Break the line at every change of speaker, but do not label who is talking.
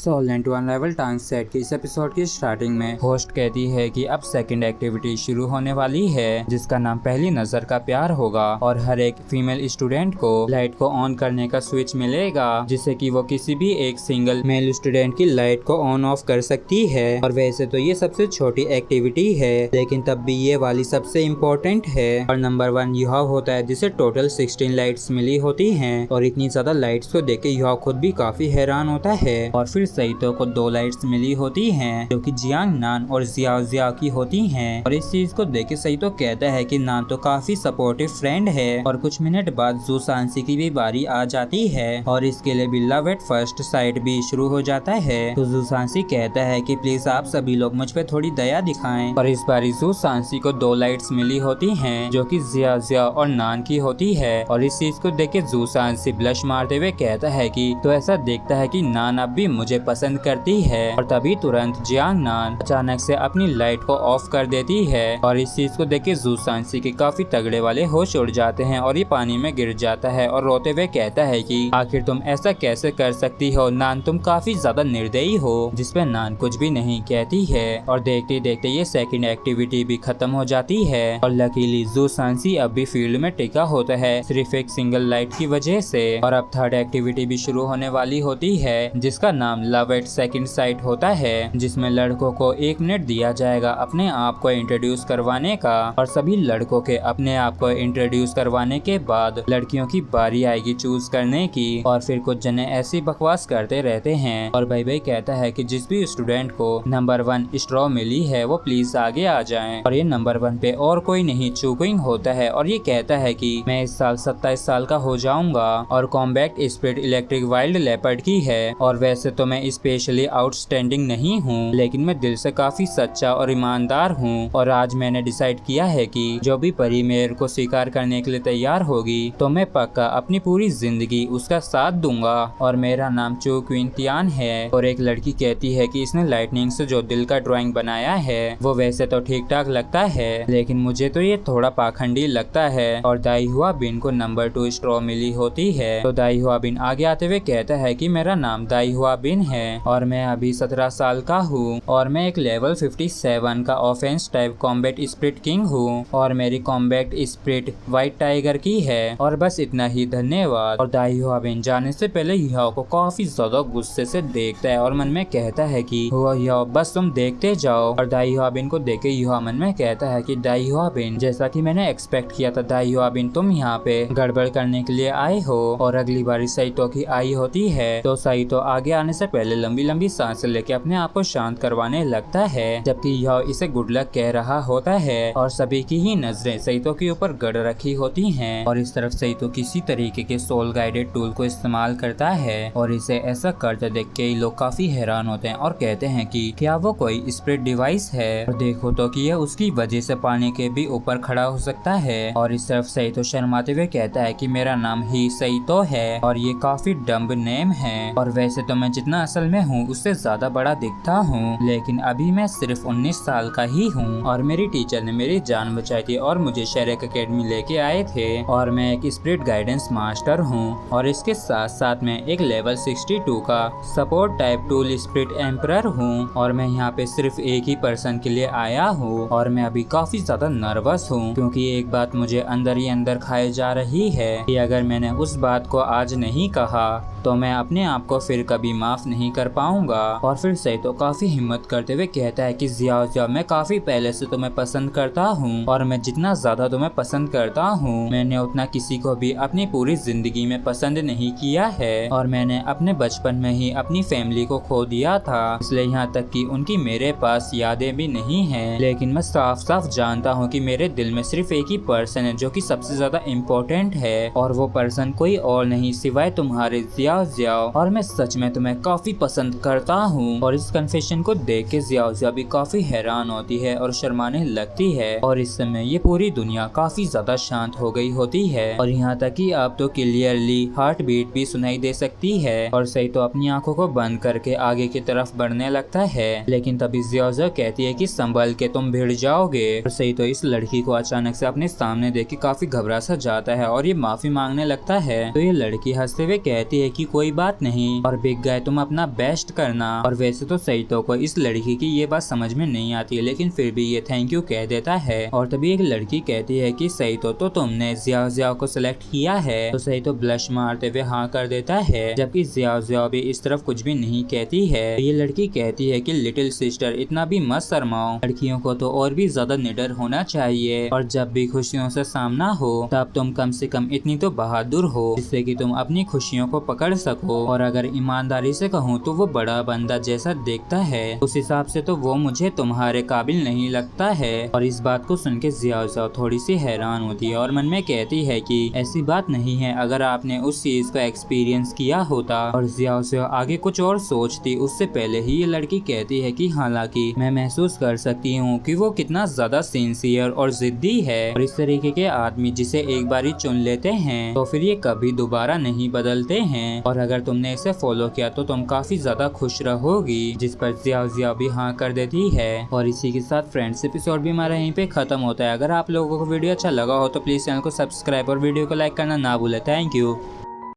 सोलेंट one level टांग set के इस एपिसोड की स्टार्टिंग में होस्ट कहती है कि अब सेकंड एक्टिविटी शुरू होने वाली है जिसका नाम पहली नजर का प्यार होगा और हर एक फीमेल स्टूडेंट को लाइट को ऑन करने का स्विच मिलेगा जिससे कि वो किसी भी एक सिंगल मेल स्टूडेंट की लाइट को ऑन ऑफ कर सकती है। और वैसे तो ये सबसे छोटी एक्टिविटी है लेकिन तब भी ये वाली सबसे इम्पोर्टेंट है। और नंबर 1 युहा होता है जिसे टोटल 16 लाइट्स मिली होती हैं और इतनी ज्यादा लाइट्स को देख के युहा खुद भी काफी हैरान होता है। और फिर सईतो को 2 लाइट्स मिली होती हैं जो कि जियांग नान और जियाओ जियाओ की होती हैं। और इस चीज को देख के सईतो कहता है कि नान तो काफी सपोर्टिव फ्रेंड है। और कुछ मिनट बाद जू सांसी की भी बारी आ जाती है और इसके लिए भी लव एट फर्स्ट साइट भी शुरू हो जाता है। तो जू सांसी कहता है कि प्लीज आप सभी लोग मुझ पे थोड़ी दया दिखाएं। और इस बार जू सांसी को 2 लाइट्स मिली होती हैं जो कि जिया जिया और नान की होती है। और इस चीज को देख के जू सांसी ब्लश मारते हुए कहता है कि तो ऐसा देखता है कि नान अब भी मुझे पसंद करती है। और तभी तुरंत जियांग नान अचानक से अपनी लाइट को ऑफ कर देती है। और इस चीज को देख के जू सांसी के काफी तगड़े वाले होश उड़ जाते हैं और ये पानी में गिर जाता है और रोते हुए कहता है कि आखिर तुम ऐसा कैसे कर सकती हो नान, तुम काफी ज्यादा निर्दयी हो। जिसपे नान कुछ भी नहीं कहती है। और देखते देखते ये सेकंड एक्टिविटी भी खत्म हो जाती है। और लकीली जू सांसी अब भी फील्ड में टिका होता है सिर्फ एक सिंगल लाइट की वजह से। और अब थर्ड एक्टिविटी भी शुरू होने वाली होती है जिसका नाम लव एट सेकंड साइट होता है जिसमें लड़कों को 1 मिनट दिया जाएगा अपने आप को इंट्रोड्यूस करवाने का। और सभी लड़कों के अपने आप को इंट्रोड्यूस करवाने के बाद लड़कियों की बारी आएगी चूज करने की। और फिर कुछ जने ऐसी बकवास करते रहते हैं और भाई भाई कहता है कि जिस भी स्टूडेंट को नंबर 1 स्ट्रॉ मिली है वो प्लीज आगे आ जाएं। और ये नंबर 1 पे और कोई नहीं चूकिंग होता है और ये कहता है कि मैं इस साल 27 साल का हो जाऊंगा और combat spirit electric wild leopard की है। और वैसे तो मैं स्पेशली आउटस्टैंडिंग नहीं हूँ लेकिन मैं दिल से काफी सच्चा और ईमानदार हूँ। और आज मैंने डिसाइड किया है कि जो भी परी मेरे को स्वीकार करने के लिए तैयार होगी तो मैं पक्का अपनी पूरी जिंदगी उसका साथ दूंगा। और मेरा नाम चू क्वीन तियान है। और एक लड़की कहती है कि इसने लाइटनिंग से जो दिल का ड्राइंग बनाया है वो वैसे तो ठीक ठाक लगता है लेकिन मुझे तो ये थोड़ा पाखंडी लगता है। और दाई हुआ बिन को नंबर 2 स्ट्रॉ मिली होती है। तो दाई हुआ बिन आगे आते हुए कहता है कि मेरा नाम दाई हुआ बिन है और मैं अभी 17 साल का हूँ और मैं एक लेवल 57 का offence type combat spirit king हूँ और मेरी कॉम्बैट स्पिरिट व्हाइट टाइगर की है। और बस इतना ही, धन्यवाद। और दाई हुआ बिन जाने से पहले युहाओ को काफी ज्यादा गुस्से से देखता है और मन में कहता है कि हुआ युहाओ बस तुम देखते जाओ। और दाई हुआ बिन को देखे युहा मन में कहता है कि दाई हुआ बिन जैसा कि मैंने एक्सपेक्ट किया था दाई हुआ बिन तुम यहाँ पे गड़बड़ करने के लिए आए हो। और अगली बारी सईतो की आई होती है तो सईतो आगे आने से पहले लंबी लंबी सांसें लेके अपने आप को शांत करवाने लगता है जबकि युहा इसे गुड लक कह रहा होता है। और सभी की ही नजरें सईतो के ऊपर गड़ रखी होती हैं। और इस तरफ सईतो किसी तरीके के सोल गाइडेड टूल को इस्तेमाल करता है और इसे ऐसा करते देख के लोग काफी हैरान होते हैं और कहते हैं कि क्या वो कोई स्पिरिट डिवाइस है। और देखो तो कि यह उसकी वजह से पानी के भी ऊपर खड़ा हो सकता है। और इस तरफ सईतो शर्माते हुए कहता है कि मेरा नाम ही सईतो है और ये काफी डम्ब नेम है। और वैसे तो मैं जितना असल में हूँ उससे ज्यादा बड़ा दिखता हूँ लेकिन अभी मैं सिर्फ 19 साल का ही हूँ। और मेरी टीचर ने मेरी जान बचाई थी और मुझे शेरेक एकेडमी लेके आए थे और मैं एक स्पिरिट गाइडेंस मास्टर हूँ। और इसके साथ साथ मैं एक लेवल 62 का support type tool spirit emperor हूँ। और मैं यहाँ पे सिर्फ एक ही पर्सन के लिए आया हूँ और मैं अभी काफी ज्यादा नर्वस हूँ क्योंकि एक बात मुझे अंदर ही अंदर खाए जा रही है कि अगर मैंने उस बात को आज नहीं कहा तो मैं अपने आप को फिर कभी माफ नहीं कर पाऊंगा। और फिर सईतो काफी हिम्मत करते हुए कहता है कि जियाओ जियाओ मैं काफी पहले से तुम्हें पसंद करता हूँ और मैं जितना ज्यादा तुम्हें पसंद करता हूँ मैंने उतना किसी को भी अपनी पूरी जिंदगी में पसंद नहीं किया है। और मैंने अपने बचपन में ही अपनी फैमिली को खो दिया था इसलिए यहाँ तक कि उनकी मेरे पास यादें भी नहीं है। लेकिन मैं साफ साफ जानता हूँ कि मेरे दिल में सिर्फ एक ही पर्सन है जो कि सबसे ज्यादा इम्पोर्टेंट है और वो पर्सन कोई और नहीं सिवाय तुम्हारे जियाओ जियाओ। और मैं सच में तुम्हें काफी पसंद करता हूँ। और इस कन्फेशन को देख के जियाओ जियाओ भी काफी हैरान होती है और शर्माने लगती है। और इस समय ये पूरी दुनिया काफी ज्यादा शांत हो गई होती है और यहाँ तक कि अब तो क्लियरली हार्ट बीट भी सुनाई दे सकती है। और सईतो अपनी आंखों को बंद करके आगे की तरफ बढ़ने लगता है लेकिन तभी जियाओ जियाओ कहती है कि संभल के तुम भिड़ जाओगे। और सईतो इस लड़की को अचानक से अपने सामने देख के काफी घबरा सा जाता है और ये माफी मांगने लगता है। तो ये लड़की हंसते हुए कहती है कि कोई बात नहीं और बिग गाय तुम अपना बेस्ट करना। और वैसे तो सईतो को इस लड़की की ये बात समझ में नहीं आती है, लेकिन फिर भी ये थैंक यू कह देता है। और तभी एक लड़की कहती है कि सईतो तो तुमने जियाओ जियाओ को सिलेक्ट किया है। तो सईतो ब्लश मारते हुए हाँ कर देता है, जबकि जियाओ जियाओ भी इस तरफ कुछ भी नहीं कहती है। ये लड़की कहती है कि लिटिल सिस्टर इतना भी मत शर्माओ, लड़कियों को तो और भी ज्यादा निडर होना चाहिए, और जब भी खुशियों से सामना हो तब तुम कम से कम इतनी तो बहादुर हो जिससे कि तुम अपनी खुशियों को पकड़ सको। और अगर ईमानदारी से कहूँ तो वो बड़ा बंदा जैसा देखता है, उस हिसाब से तो वो मुझे तुम्हारे काबिल नहीं लगता है। और इस बात को सुन के जियाओ जियाओ थोड़ी सी हैरान होती है और मन में कहती है कि ऐसी बात नहीं है, अगर आपने उस चीज को एक्सपीरियंस किया होता। और जियाओ जियाओ आगे कुछ और सोचती उससे पहले ही ये लड़की कहती है कि हालांकि मैं महसूस कर सकती हूँ कि वो कितना ज्यादा सिंसियर और जिद्दी है, और इस तरीके के आदमी जिसे एक बार ही चुन लेते हैं तो फिर ये कभी दोबारा नहीं बदलते हैं, और अगर तुमने इसे फॉलो किया तो तुम काफी ज्यादा खुश रहोगी। जिस पर जियाओ जियाओ भी हाँ कर देती है। और इसी के साथ फ्रेंड्स एपिसोड भी हमारा यहीं पे खत्म होता है। अगर आप लोगों को वीडियो अच्छा लगा हो तो प्लीज चैनल को सब्सक्राइब और वीडियो को लाइक करना ना भूले। Thank you.